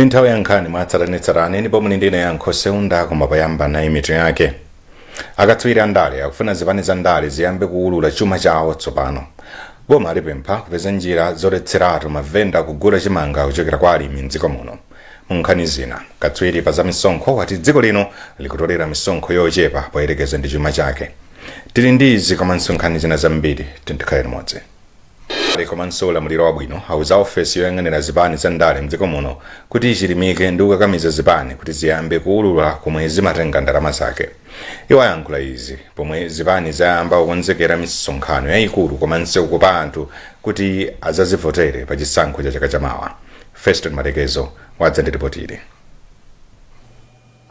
Nintawe yankhani mwatsatanetsatane ndipo munindine yankho seunda koma payamba na imito yake. Akatswiri andale akufuna zipani za ndale ziyambe kuwulula chuma chawo tsopano. Boma alipempha kupeza njira zoletseratu mavenda kugula chimanga kuchokera kwa alimi mdziko muno. Munkhani zina katswiri pa za misonkho wati dziko lino likutolera misonkho yochepa poyerekeza ndi chuma chake. Tili ndi izi komanso nkhani zina zambiri tindikhale limodzi. Komanso ulamuliro wabwino auza ofesi yoyang'anira zipani za ndale mdziko muno kuti ichilimike ndi kukakamiza zipani kuti ziyambe kuwulula komwe zimatenga ndalama zake. Iwo ayankhula izi pomwe zipani zayamba kukonzekera misonkhano yayikulu komanso kukopa anthu kuti azazivotere pa chisankho cha chaka chamawa. Feston Marekezo wadza ndi ripoti ili.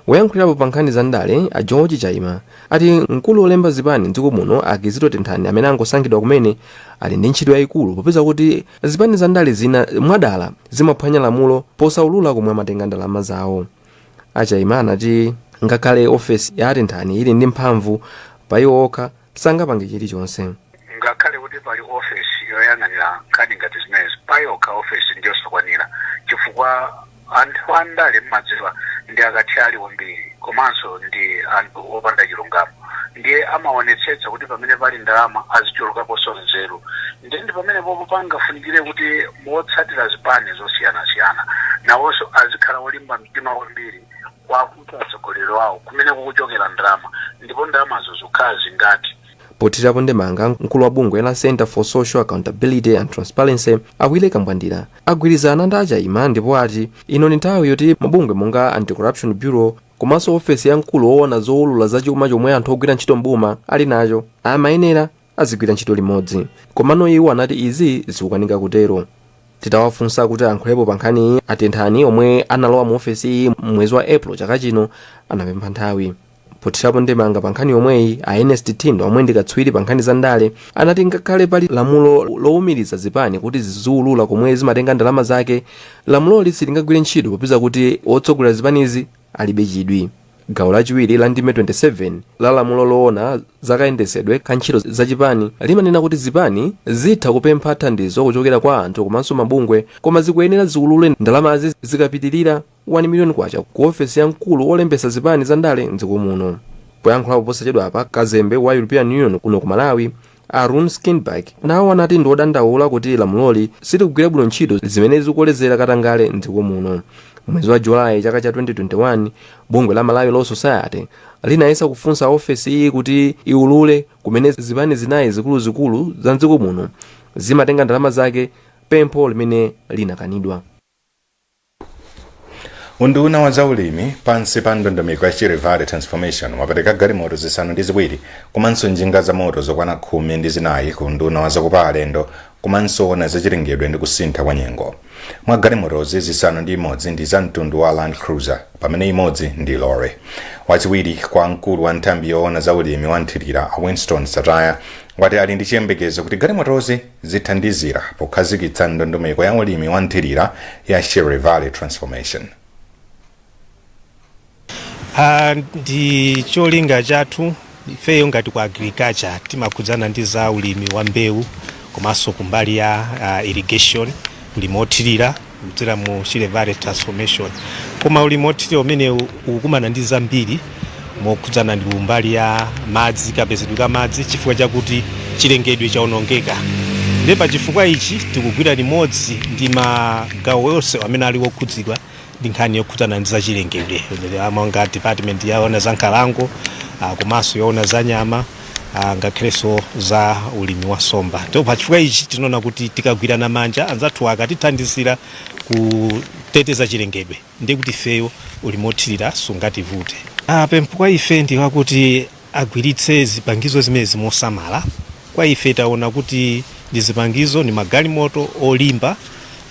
Woyankhulirapo pa nkhani za ndale a George Chaima ati mkulu wolemba zipani mdziko muno Akizito Tenthani amene angosankhidwa kumene ali ndi ntchito yayikulu popeza kuti zipani za ndale zina mwadala zimaphwanya lamulo posaulula komwe amatenga ndalama zawo. Achaima anati ngakhale ofesi ya Tenthani ili ndi mphamvu pa iwo okha sangapange chilichonse. Ngakhale kuti pali ofesi yoyang'anira nkhani ngati zimenezi pa yokha ofesi ndiyosakwanira chifukwa anthu andale m'madziwa ndi akatyali wambiri komanso ndi anthu opanda chilungamo ndiye amaonetsetsa kuti pamene pali ndalama azichulukaponso nzeru ndi pamene popo pangafunikire kuti motsatira zipani zosiyanasiyana nawonso azikhala olimba mtima wambiri kwa kuti atsogoleri wawo kumene kukuchokera ndalama ndipo ndalamazo zikhala zingati. Pothirapo ndemanga mkulu wa bungwe la Center for Social Accountability and Transparency Awile Kambwandira agwirizana ndi Achaima ndipo ati ino ni nthawi yoti mabungwe monga Anti-Corruption Bureau komanso ofesi ya mkulu woona zowulula za chuma chomwe anthu ogwira ntchito mboma ali nacho amayenera azigwira ntchito limodzi. Komano iwo anati izi zikukanika kutero. Titawafunsa kuti ankhulepo pa nkhani Tenthani omwe analowa mu ofesi mwezi wa April chaka chino anapempha nthawi. Pothirapo ndemanga pa nkhani yomweyi a Ernest Tindo omwe ndi katswiri pa nkhani za ndale anati ngakhale pali lamulo lowumiriza zipani kuti ziziwulula komwe zimatenga ndalama zake, lamuloli silingagwire ntchito popeza kuti otsogolera zipanizi alibe chidwi. Gawo lachiwiri la ndime 27 la lamulo loona zakayendesedwe ka ntchito zachipani limanena kuti zipani zitha kupempha thandizo kuchokera kwa anthu komanso mabungwe koma zikuyenera ziwulule ndalamazi zikapitirira 1 million kwacha ku ofesi ya mkulu olembesa zipani za ndale mdziko muno. Poyankhulapo posachedwa apa kazembe wa European Union kuno ku Malawi Arun Skinberg nawo anati ndi odandaula kuti lamuloli silikugwira bwino ntchito zimene zikukolezera katangale mdziko muno. Mwezi wa Julai chaka cha 2021 bungwe la Malawi Law Society linayesa kufunsa ofesi iyi kuti iwulule kumene zipani zinayi zikuluzikulu za mdziko muno zimatenga ndalama zake, pempho limene linakanidwa. Unduna wa zaulimi pansi pa ndondomeko ya Chirivale Transformation wapereka galimoto zisanu ndi ziwiri komanso njinga za moto zokwana 10 ndi zinayi ku unduna wa zakupa alendo komanso na zachilengedwe ndi kusintha kwa nyengo. Mwa galimotozi zisanu ndi imodzi ndi za mtundu wa Land Cruiser pamene imodzi ndi lorry. Wachiwiri kwa mkulu wa nthambi yoona zaulimi wa Nthirira Winston Sataya wati ali ndi chiyembekezo kuti galimotozi zithandizira pokhazikitsa ndondomeko ya ulimi wa Nthirira ya Chirivale Transformation. Ndi cholinga chathu ifeyo ngati kwa agriculture timakhudzana ndi za ulimi wa mbewu komanso kumbali ya irrigation ulimi wothirira kudzera mu Chirivale Transformation. Koma ulimi wothirira umene ukumana ndi zambiri mokhudzana ndi kumbali ya madzi, kapezedwe ka madzi chifukwa chakuti chilengedwe chaonongeka. Ndipo pa chifukwa ichi tikugwira limodzi ndi magawo onse amene ali okhudzidwa ndi nkhani yokhudzana ndi zachilengedwe monga department yaona za nkhalango komanso yaona za nyama ngakhalenso za ulimi wa somba. Ndipo pa chifukwa ichi tinaona kuti tikagwirana manja anzathu akatithandizira kuteteza chilengedwe ndi kuti ifeyo ulimi wothirira sungativute. Pempho kwa ife ndi wakuti agwiritse zipangizo zimene zimosamala. Kwa ife taona kuti ndi zipangizo ni magalimoto olimba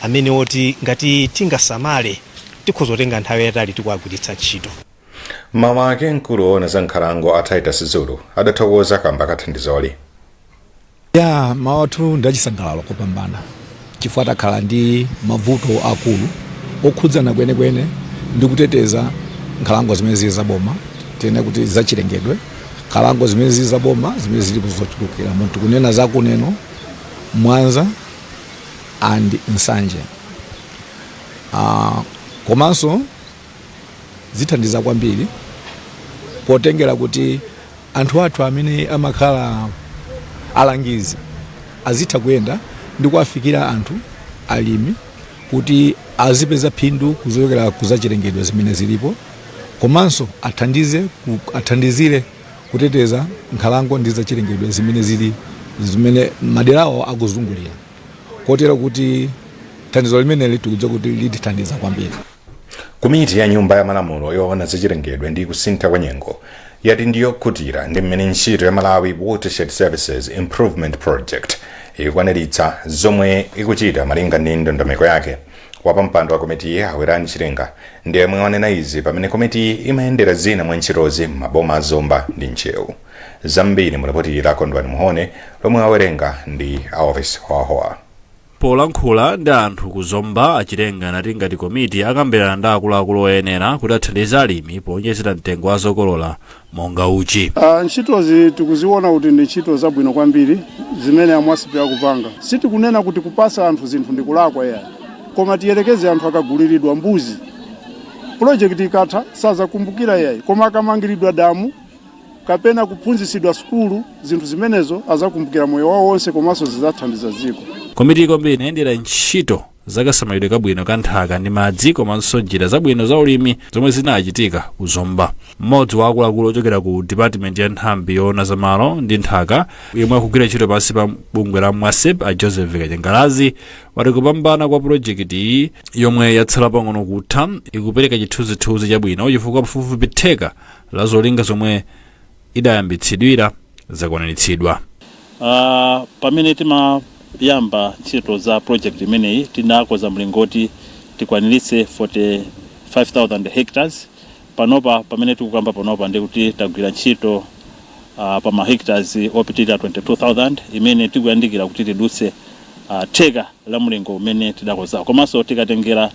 amene oti ngati tingasamale tikhozotenga nthawi yatali tikuagwiritsa ntchito. Mama ake mkulu woona za nkhalango Titus Zulu adathokoza kamba kathandizoli. Mawathu ndachisangalalo kupambana chifukwa takhala ndi mavuto akulu okhudzana kwenekwene ndi kuteteza nkhalango zimene zili zaboma, tene kuti zachilengedwe, nkhalango zimene zili zaboma zimene zili kuzochulukira munthu kunena za Kuneno, Mwanza and Nsanje. komanso zithandiza kwambiri potengera kuti anthu athu amene amakhala alangizi azitha kuyenda ndi kuwafikira anthu alimi kuti azipeza phindu kuchokera kuzachilengedwe zimene zilipo, komanso athandizire kuteteza nkhalango ndi zachilengedwe zimene maderawo akuzungulira, kotero kuti thandizo limeneli tikudziwa kuti litithandiza kwambiri. Komiti ya nyumba ya malamulo yoona zachilengedwe ndi kusintha kwa nyengo yati ndiyokhutira ndi mmene ntchito ya Malawi Watershed Services Improvement Project ikukwaniritsa zomwe ikuchita malinga ndi ndondomeko yake. Wapampando wa komiti Awirani Chilenga ndi yemwe wanena izi pamene komiti imayendera zina mwa ntchitozi maboma Zomba ndi Nchewu. Zambiri mulipoti la Kondwani Muhone lomwe awerenga ndi Alvis Hoahoa. Polankhula ndi anthu ku Zomba, Achilenga anati ngati komiti akambirana ndi akuluakulu oyenera kuti athandize alimi powonjezera mtengo wa zokolola monga uchi. Ntchitozi tikuziona kuti ndi ntchito zabwino kwambiri zimene amwasipi akupanga. Sitikunena kuti kupasa anthu zinthu ndi kulakwa yayi, koma tiyelekeze anthu akaguliridwa mbuzi. Project ikatha sazakumbukira yayi, koma akamangiridwa damu kapena kuphunzitsidwa sukulu, zinthu zimenezo azakumbukira moyo wawo wonse komanso zidzathandiza dziko. Komiti ikombe inayendera ntchito zakasamalidwe kabwino ka nthaka ndi madzi komanso njira zabwino za ulimi zomwe zinachitika ku Zomba. Mmodzi wa akuluakulu ochokera ku Department ya Nthambi yoona za malo ndi nthaka yemwe akugwira ntchito pansi pa bungwe la MWASEP a Joseph Kachengalazi wati kupambana kwa project iyi yomwe yatsala pang'ono kutha ikupereka chithunzithunzi chabwino chifukwa pafupifupi theka la zolinga zomwe idayambitsidwira zakwaniritsidwa. Pamene timayamba ntchito za project imeneyi tinakoza mlingoti tikwaniritse 45,000 hectares. Panopa pamene tikukamba panopa ndi kuti tagwira ntchito pa ma hectares opitirira 22,000 imene tikuyandikira kuti tidutse theka la mlingo umene tidakoza. Komanso tikatengera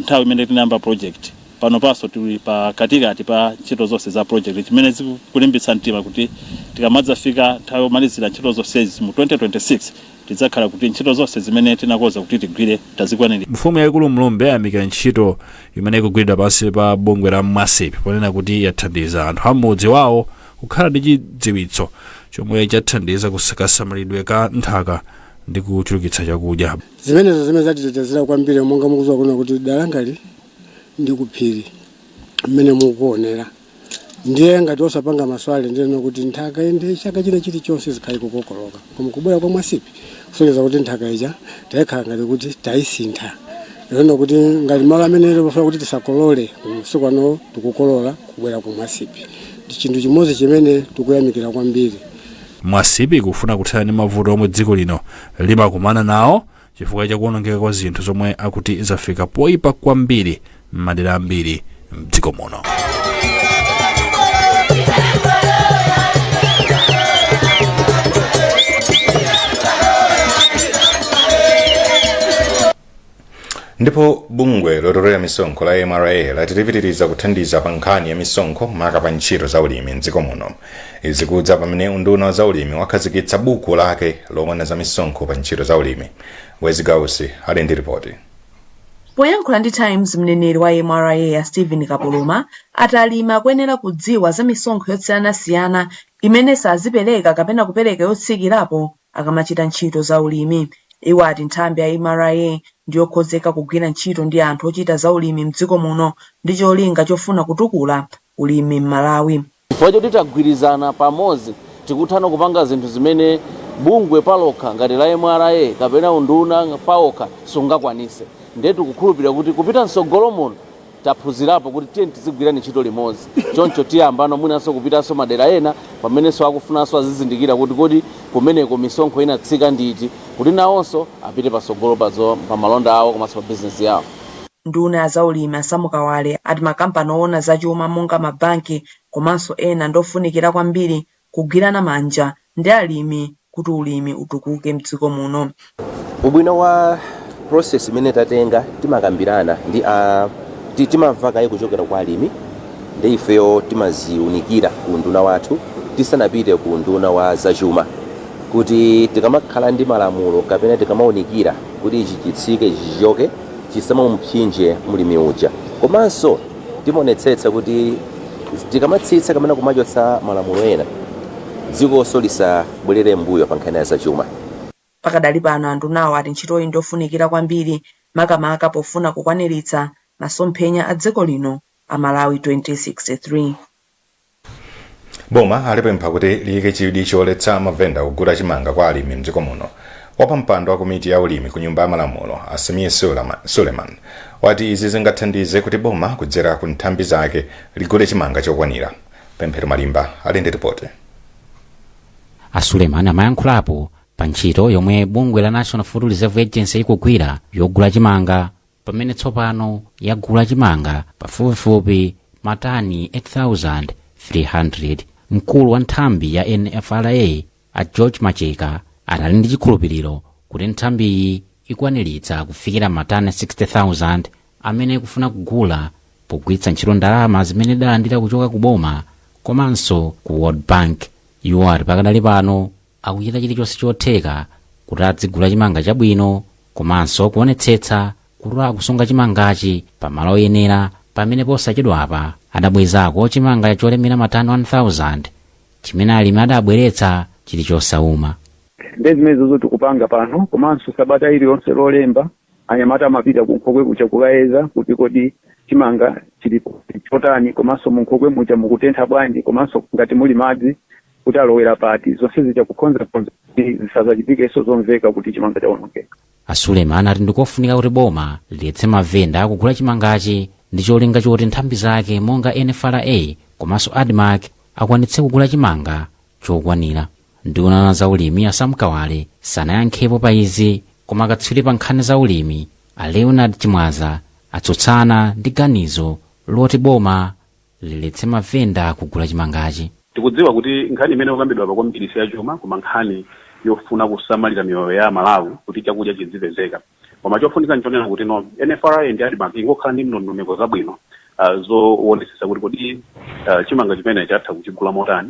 nthawi imene tinayamba project panopanso tili pa katikati pa ntchito zonse za project chimene zikulimbitsa mtima kuti tikamadzafika nthawi yomalizira ntchito zonsezi mu 2026 tidzakhala kuti ntchito zonse zimene tinakoza kuti tigwire tazikwanira. Mfumu yaikulu Mlombe ayamikira ntchito imene ikugwiridwa pansi pa bungwe la MWASEP ponena kuti yathandiza anthu amudzi wawo kukhala ndi chidziwitso chomwe chathandiza kusamalidwe ka nthaka ndi kuchulukitsa chakudya. Zimenezo zimene zatitetezera kwambiri monga mukudziwa kuna kuti dalangali ndi kuphiri mmene mukuonera. Ndiye ngati osapanga maswali ndeno kuti nthaka ende chaka china chilichonse zikhale kukokoloka. Koma kubwera kwa MWASEP kusonyeza kuti nthaka ija tayikhala ngati kuti tayisintha. Ndeno kuti ngati malo amene pafuna kuti tisakolole msiku ano tikukolola kubwera kwa MWASEP. Ndi chinthu chimodzi chimene tikuyamikira kwambiri. MWASEP ikufuna kuthana ndi mavuto omwe dziko lino limakumana nawo chifukwa cha kuonongeka kwa zinthu zomwe akuti zafika poyipa kwambiri m'madera ambiri m'dziko muno. Ndipo bungwe lotorera misonkho la MRA latipitiriza kuthandiza pa nkhani ya misonkho maka pa ntchito za ulimi m'dziko muno. Izi kudza pamene unduna za ulimi wakhazikitsa buku lake lomwe za misonkho pa ntchito za ulimi. Wezi Gausi ali ndi ripoti. Poyankhula ndi Times, mneneri wa MRA ya Stephen Kapoloma ati alimi akuyenera kudziwa za misonkho yosiyanasiyana imene sazipereka kapena kupereka yotsikirapo akamachita ntchito za ulimi. Iwo ati nthambi ya MRA ndiyokhozeka kugwira ntchito ndi anthu ochita za ulimi m'dziko muno ndi cholinga chofuna kutukula ulimi m'Malawi. Chifukwa choti tagwirizana pamodzi tikuthana kupanga zinthu zimene bungwe palokha ngati la MRA kapena unduna paokha sungakwanise. Ndiye tikukhulupirira kuti kupita msogolo muno taphunzirapo kuti tiye tizigwirani ntchito limodzi. Choncho tiyambano mwinanso kupitanso madera ena pamenenso akufunanso azizindikira kuti kodi kumeneko misonkho inatsika nditi kuti nawonso apite pasogolo pa malonda awo komanso pa bizinesi yawo. Nduna ya zaulimi Asamukawale ati makampani oona zachuma monga mabanki komanso ena ndofunikira kwambiri kugwirana manja ndi alimi kuti ulimi utukuke m'dziko muno. Ubwino wa process imene tatenga timakambirana ndi timamva kaye kuchokera kwa alimi ndi ifeyo timaziunikira ku unduna wathu tisanapite ku unduna wa zachuma kuti tikamakhala ndi malamulo kapena tikamaunikira kuti ichi chitsike chichoke tisamamupsinje mulimi uja. Komanso timaonetsetsa kuti tikamatsitsa kapena kumachotsa malamulo ena dzikoso lisabwerere mbuyo pa nkhani ya zachuma. Pakadali pano andunawo ati ntchitoyi ndofunikira kwambiri makamaka pofuna kukwaniritsa masomphenya a dziko lino a Malawi 2063. Boma alipempha kuti liyike chidwi choletsa mavenda kugula chimanga kwa alimi mdziko muno. Wapampando wa komiti ya ulimi ku nyumba ya malamulo Asimiye Suleiman wati izi zingathandize kuti boma kudzera ku nthambi zake ligule chimanga chokwanira. Pemphero Malimba ali ndi ripoti. Suleiman amayankhulapo pa ntchito yomwe bungwe la National Food Reserve Agency ikugwira yogula chimanga, pamene tsopano yagula chimanga pafupifupi matani 8,300. Mkulu wa nthambi ya NFRA a George Macheka anali ndi chikhulupiriro kuti nthambiyi ikwaniritsa kufikira matani 60,000 amene ikufuna kugula pogwiritsa ntchito ndalama zimene idalandira kuchoka ku boma komanso ku World Bank. Iwo ati pakadali pano akuchita chilichonse chotheka kuti adzigula chimanga chabwino komanso kuonetsetsa kuti akusunga chimangachi pamalo oyenera, pamene posachedwapa adabwezako chimanga cholemera matani 1,000 chimene alimi adabweretsa chili chosauma. Ndezimene zozo tikupanga pano komanso sabata iliyonse lolemba anyamata amapita kunkhokwe kucha kukayeza kuti kodi chimanga chilipo chotani, komanso munkhokwe mucha mukutentha bwanji, komanso ngati muli madzi kuti alowera pati, zonse zicha kukonza zisazachitikeso zomveka kuti chimanga chaonongeka. Suleiman ati ndikofunika kuti boma liletse mavenda akugula chimangachi ndi cholinga choti nthambi zake monga NFRA komanso ADMAC akwanitse kugula chimanga chokwanira. Nduna za ulimi Asamkawale sanayankhepo pa izi, koma akatswiri pa nkhani za ulimi a Leonard Chimwaza atsutsana ndi ganizo loti boma liletse mavenda kugula chimangachi. Tikudziwa kuti nkhani imene ikukambidwa pa kwambiri si yachuma, koma nkhani yofuna kusamalira miyoyo ya Malawi kuti chakudya chizipezeka. Koma chofunika nchonena kuti no NFRA ndi ADMAC ingokhala ndi ndondomeko zabwino zoonetsetsa kuti kodi chimanga chimene chatha kuchigula motani,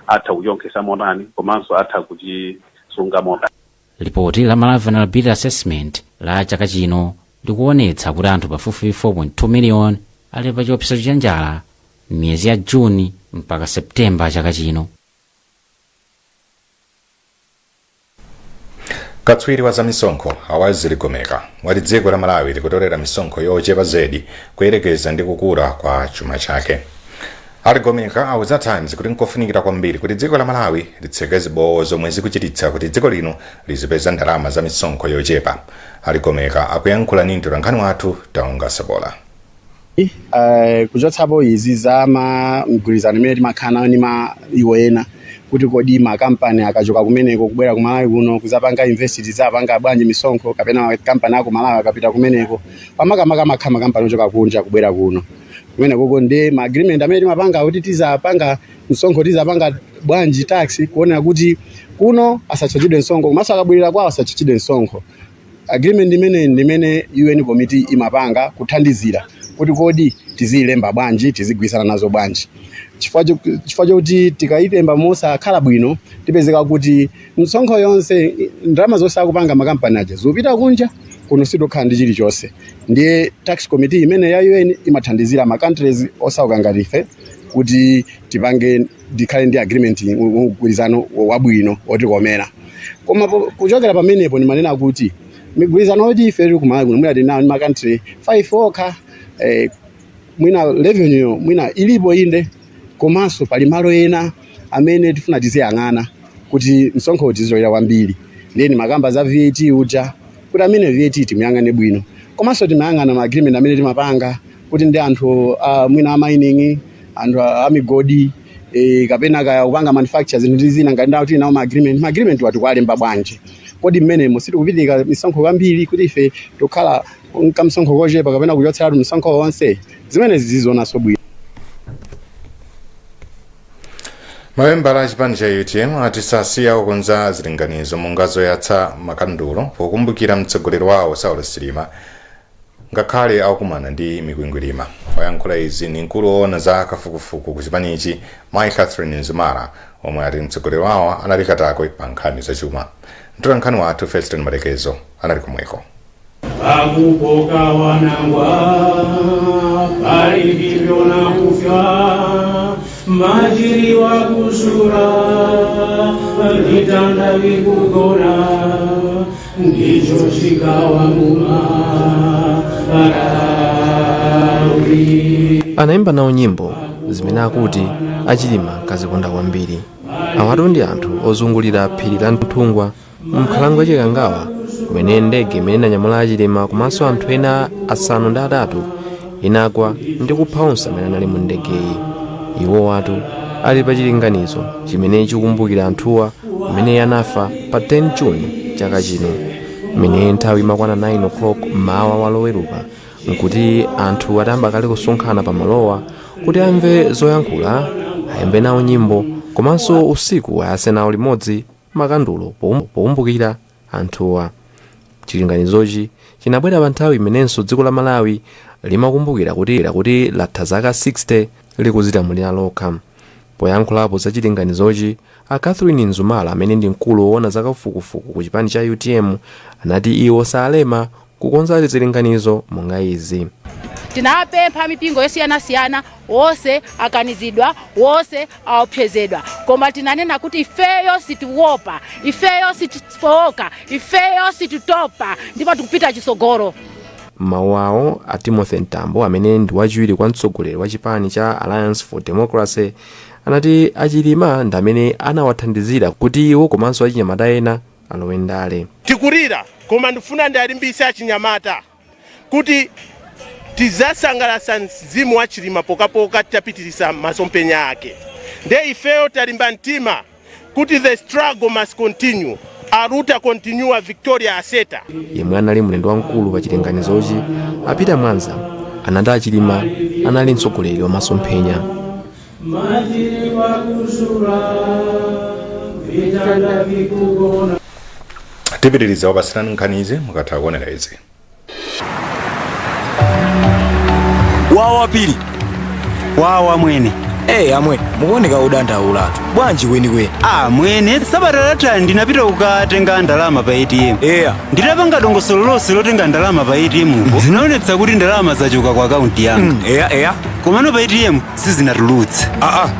atha kuchonkhesa motani, komanso atha kuchisunga motani. Ripoti la Malawi Vulnerability Assessment la chaka chino likuonetsa kuti anthu pafupi 4.2 miliyoni ali pa chiopsezo cha njala m'miyezi ya Juni mpaka Septemba chaka chino. Katswiri wa za misonkho Awazili Gomeka wati dziko la Malawi likutolera misonkho yochepa zedi kuyerekeza ndi kukula kwa chuma chake. Ali Gomeka awuza Times kuti nkofunikira kwambiri kuti dziko la Malawi litseke zibowo zomwe zikuchititsa kuti dziko lino lizipeza ndalama za misonkho yochepa. Ali Gomeka akuyankhula ndi mtolankhani wathu Taunga Sabola. Kuchotsapo izi za mgwirizano imene timakhala ndi iwo ena kuti kodi makampani akachoka kumeneko kubwera ku Malawi kuno kuzapanga investi zapanga bwanji misonkho kapena kampani ako Malawi akapita kumeneko pamakamaka makhala makampani ochoka kunja kubwera kuno kumeneko ndi ma agreement amene timapanga kuti tizapanga misonkho tizapanga bwanji tax kuona kuti kuno asachotchedwe msonkho komanso akabwirira kwawo asachotchedwe msonkho. Agreement imene UN committee imapanga kuthandizira kuti kodi tizilemba bwanji tizigwisana nazo bwanji. Chifukwa choti tikaitemba mosakhala bwino tipezeka kuti msonkho yonse ndalama zonse akupanga makampani aja zopita kunja kuno sitokhala ndi chilichonse. Ndiye tax committee imene ya UN imathandizira ma countries osauka ngati ife kuti tipange dikhale ndi agreement mgwirizano wabwino otikomera. Koma kuchokera pamenepo ndimanena kuti migwirizano oti ife tili ku Malawi kuno mwina tinawo ma country 5 okha mwina revenue mwina ilipo inde, komanso pali malo ena amene tifuna tiziyang'ana kuti msonkho tizilowera kwambiri. Then makamba za VAT uja kuti amene VAT timuyang'ane bwino, komanso timayang'ana ma agreement amene timapanga kuti ndi anthu mwina mining, anthu amigodi kapena kaya kupanga manufacture zinthu zina ngati ndawo tinawo ma agreement wati kwalemba bwanji. Kodi mmene sitikupitika misonkho kwambiri kuti ife tokhala kamsonkho kochepa kapena kuchotsera msonkho wonse zimene zizonanso bwino. Mawembala a chipani cha UTM ati sasiya kukonza zilinganizo mungazo yatsa makandulo pokumbukira mtsogoleri wawo Saulo Chilima ngakhale akukumana ndi mikwingwirima. Wayankhula izi ni mkulu woona za kafukufuku ku chipanichi Mai Catherine Nzumara omwe ati mtsogoleri wawo analikatako pa nkhani za chuma. Mtolankhani wathu Feston Malekezo anali komweko. pakupoka wanangwa pali hivyo na kufya majiri wa kusura vitanda vikugona ndicho chikawa nguma anaimba nawo nyimbo zimene akuti achilima kazikonda kwambiri. Awatu ndi anthu ozungulira phiri la Nthungwa m'nkhalango yachikangawa kumene ndege imene inanyamula achilima komanso anthu ena asanu ndi atatu inagwa ndi kupha onse amene anali mu ndegeyi. Iwo watu ali pa chilinganizo chimene chikumbukira anthuwa amene anafa pa 10 Juni chaka chino, imene nthawi imakwana 9 o'clock mmawa wa Loweruka, nkuti anthu atayamba kale kusonkhana pa malowa kuti amve zoyankhula, ayimbe nawo nyimbo, komanso usiku ayase nawo limodzi makandulo pokumbukira anthuwa. Chilinganizochi chinabwera pa nthawi imenenso dziko la Malawi limakumbukira kuti latha zaka 60 likudzilamulira lokha. Poyankhulapo za chilinganizochi, a Catherine Nzumala amene ndi mkulu woona za kafukufuku ku chipani cha UTM anati iwo salema kukonza zilinganizo monga izi. Tinapempha mipingo yosiyanasiyana wose akanizidwa wose aopsezedwa, koma tinanena kuti ifeyo situopa, ifeyo situfoka, ifeyo situtopa, ndipo tikupita chisogoro. Mawu awo a Timothy Ntambo amene ndi wachiwiri kwa mtsogoleri wa chipani cha Alliance for Democracy anati achilima ndi amene anawathandizira kuti iwo komanso achinyamata ena alowe ndale. Tikulira koma ndifuna ndalimbise achinyamata kuti tizasangalatsa mzimu wa chilima pokapoka tipitirisa masomphenya ake. Nde ifeyo talimba mtima kuti the struggle must continue. Aruta continua Victoria Aseta. Yemwe anali mlendo wamkulu pa chilinganizochi apita Mwanza anati achilima anali mtsogoleri wa masomphenya. Tipitiriza wapasirani nkhanizi mukatha kuonera izi. Wawa pili wawa mwene amwe mukuoneka udandaula bwanji weniweni. Mwene sabatalata ndinapita kukatenga ndalama pa ATM. Nditapanga dongosolo lonse lotenga ndalama pa ATM zinaonetsa kuti ndalama zachoka kwa akaunti yanga. Komano pa ATM sizinatulutsa.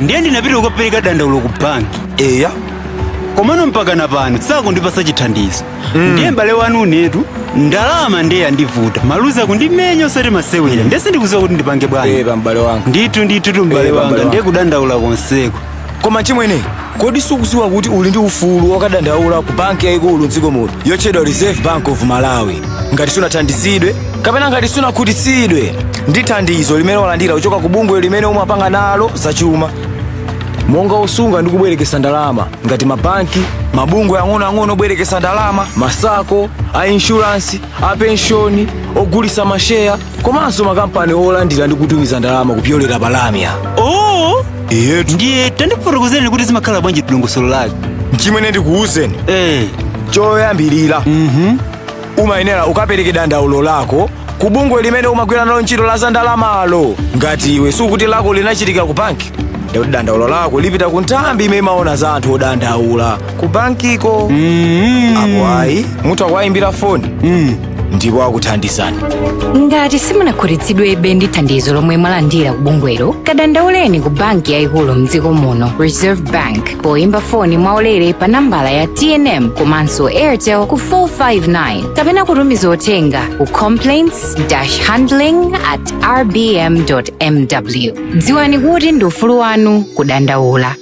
Ndiye ndinapita kukapereka dandaulo ku banki. Komano mpaka na pano sakundipasa chithandizo. Ndiye mbale wanu netu ndalama ndiye yandivuta maluza kundimenya osati masewera ndese ndikuziwa kuti ndipange bwanji. Mbale wanga ndithu mbale wanga ndiye kudandaula konseko. Koma chimwene kodi sukuziwa kuti uli ndi ufulu wakadandaula ku banki yayikulu mdziko muno yotchedwa Reserve Bank of Malawi ngati sunathandizidwe kapena ngati sunakhutitsidwe ndi thandizo limene walandira kuchoka ku bungwe limene umapanga nalo zachuma, monga osunga ndi kubwerekesa ndalama ngati mabanki, mabungwe ang'onoang'ono obwerekesa ndalama, masako a insurance, a pensioni, ogulisa masheya, komanso makampani olandira ndi kutumiza ndalama kupyolera palamya. Ndiye tandifotokozeni kuti zimakhala bwanji dongosolo lake. Chimene ndikuwuzeni choyambirira umayenera ukapereke dandaulo lako ku bungwe limene umagwira nalo ntchito la za ndalamalo. Ngati iwe sukuti lako linachitika ku banki, ndikuti dandaulo lako lipita ku nthambi imene imaona za anthu odandaula ku bankiko. Apo ayi munthu akuwayimbira foni ndipo akuthandizani. Ngati simunakhutitsidwebe ndi thandizo lomwe mwalandira ku bungwelo, kadandauleni ku banki yayikulu mdziko muno Reserve Bank poyimba foni mwaulere pa nambala ya TNM komanso Airtel ku 459 kapena kutumiza uthenga ku complaints-handling@rbm.mw. Dziwani kuti ndi ufulu wanu kudandaula.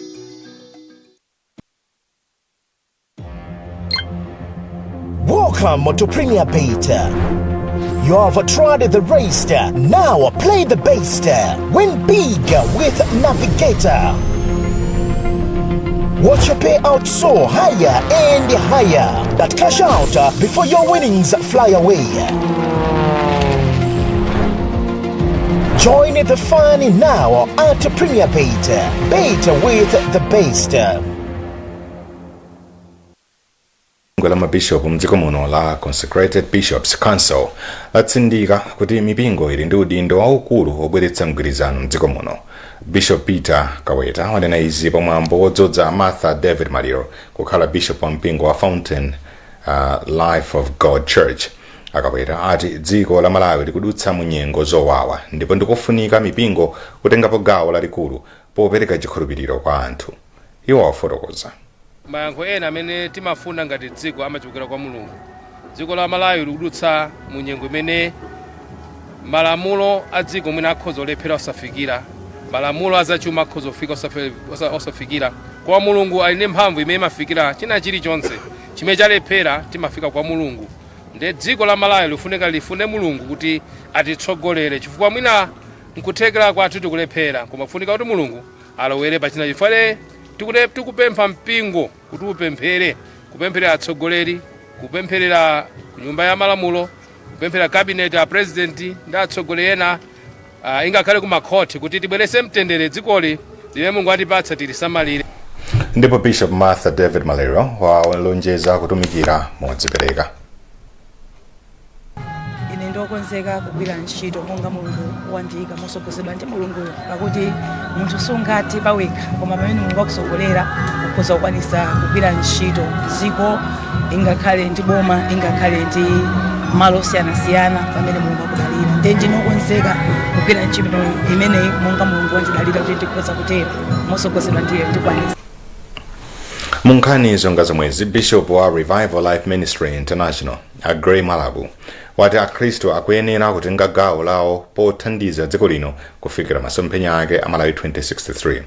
Welcome to Premier Beta. You have tried the race, now play the best. Win big with Navigator. Watch your payout soar higher and higher. That cash out before your winnings fly away. Join the fun now at Premier Beta. Beta with the best. la mabishop mdziko muno la Consecrated Bishops Council latsindika kuti mipingo ili ndi udindo waukulu obweretsa mgwirizano mdziko muno. Bishop Peter Kaweta wanena izi pamwambo wodzodza Martha David Maliro kukhala bishop wa mpingo wa Fountain Life of God Church. akapwera ati dziko la Malawi likudutsa mu nyengo zowawa ndipo ndikofunika mipingo kutengapo gawo lalikulu popereka chikhulupiriro kwa anthu. Iwo afotokoza mayankho ena amene timafuna ngati dziko amachokera kwa Mulungu. Dziko la Malawi likudutsa mu nyengo imene malamulo a dziko mwina akhoza olephera osafikira, malamulo azachuma akhoza kufika osafikira. Kwa Mulungu ali ndi mphamvu imene imafikira china chilichonse chimene chalephera timafika kwa Mulungu. Nde dziko la Malawi lifunika lifune Mulungu kuti atitsogolere chifukwa mwina nkuthekera kwathu tikulephera, koma kufunika kuti Mulungu alowere pachina chifale. Tikupempha mpingo kuti upemphere, kupempherera atsogoleri, kupempherera ku nyumba ya malamulo, kupempherera cabinet ya president ndi atsogoleri ena ingakhale ku makhoti kuti tibwerese mtendere dzikoli limene Mulungu atipatsa tilisamalire. Ndipo Bishop Martha David Malero walonjeza kutumikira modzipereka. Ine ndokonzeka kugwira ntchito monga Mulungu wandiyika mosogozedwa ndi Mulungu, pakuti munthu sungati pawekha, koma pamene Mulungu akusogolera ukhoza kukwanisa kugwira ntchito dziko, ingakhale ndi boma, ingakhale ndi malo osiyanasiyana pamene Mulungu akudalira. Ndiye ndinokonzeka kugwira ntchito imeneyi monga Mulungu wandidalira kuti ndikhoza kutero mosogozedwa ndiye ndikwanisa. Munkhani zonga zomwezi, Bishop wa Revival Life Ministry International Agrey Malabu wati akhristu akuyenera kutenga gawo lawo pothandiza dziko lino kufikira masomphenya ake a Malawi 2063.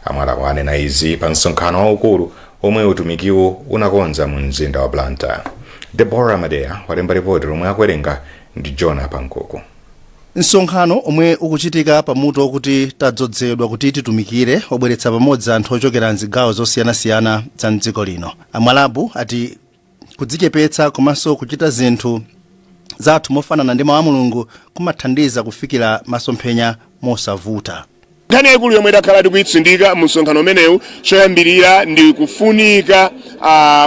Amalabu anena izi pa msonkhano waukulu omwe utumikiwo unakonza mu mzinda wa Blantyre. Deborah Madea walemba ripoti lomwe akuwerenga ndi Jonah Pankoko. Msonkhano omwe ukuchitika pamuto kuti tadzozedwa kuti titumikire wabweretsa pamodzi anthu ochokera mzigawo zosiyanasiyana za mdziko lino. Amalabu ati kudzichepetsa komanso kuchita zinthu zathu mofanana ndi mawu a Mulungu kumathandiza kufikira masomphenya mosavuta. Nkhani yaikulu yomwe idakhala tikuyitsindika mu msonkhano umenewu choyambirira ndi kufunika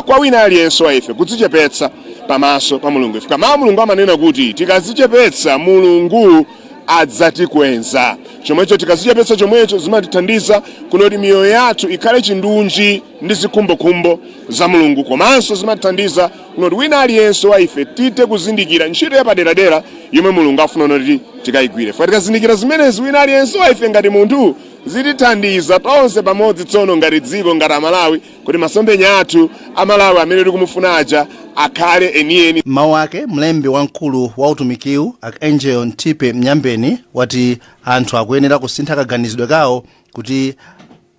kwa wina aliyense wa ife kudzichepetsa pamaso pa Mulungu. Ifika mawu Mulungu amanena kuti tikadzichepetsa Mulungu adzatikwenza. Chomwecho tikadzichepetsa chomwecho zimatithandiza kunoti miyoyo yathu ikhale chindunji ndi zikhumbokhumbo za Mulungu, komanso zimatithandiza kunoti wina aliyense wa ife tite kuzindikira ntchito yapaderadera yomwe Mulungu afuna noti tikayigwire. Fa tikazindikira zimenezi wina aliyense wa ife ngati munthu zitithandiza tonse pamodzi tsono ngati dziko ngati Malawi kuti masomphenya athu a Malawi amene tikumufuna aja akhale enieni. Mawu ake mlembi wamkulu wa utumikiwu Angel Ntipe Mnyambeni wati anthu akuyenera kusintha kaganizidwe kawo kuti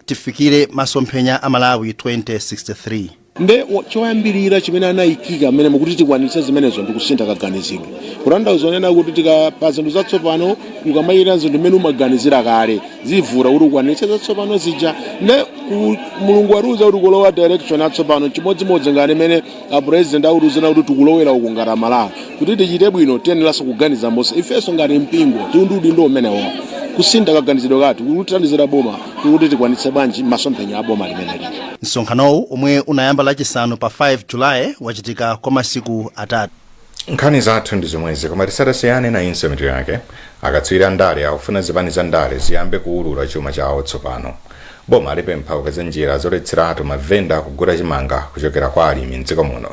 tifikire masomphenya a Malawi 2063. Nde choyambirira chimene anayikika amene mukuti tikwanitse zimenezo ndi kusintha kaganizidwe. Kutanthauza zonena kuti tikapa zinthu zatsopano ukamayira zinthu mmene umaganizira kale zivura kuti ukwanitse zatsopano zija. Nde Mulungu waruza kuti kulowa direction yatsopano chimodzimodzi ngati imene president auruzana kuti tikulowera uku ngati Malawi kuti tichite bwino tiyeneranso kuganiza mose ifenso ngati mpingo tiundudi ndo umenewo kusintha kaganizidwe kathu kuthandizira boma kuti tikwanitse bwanji masomphenya a boma limene lili. Msonkhanowu omwe unayamba lachisanu pa 5 Julayi wachitika kwa masiku atatu. Nkhani zathu ndi zomwezi, koma tisadasiyane na inso mitu yake akatswiri ndale akufuna zipani za ndale ziyambe kuulula chuma chawo tsopano. Boma alipempha kupeza njira zoletseratu mavenda kugula chimanga kuchokera kwa alimi mdziko muno.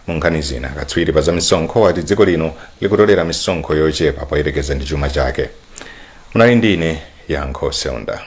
Munkhani zina akatswiri pa za misonkho wati dziko lino likutolera misonkho yochepa poyerekeza ndi chuma chake. Munali ndine Yankho Seunda.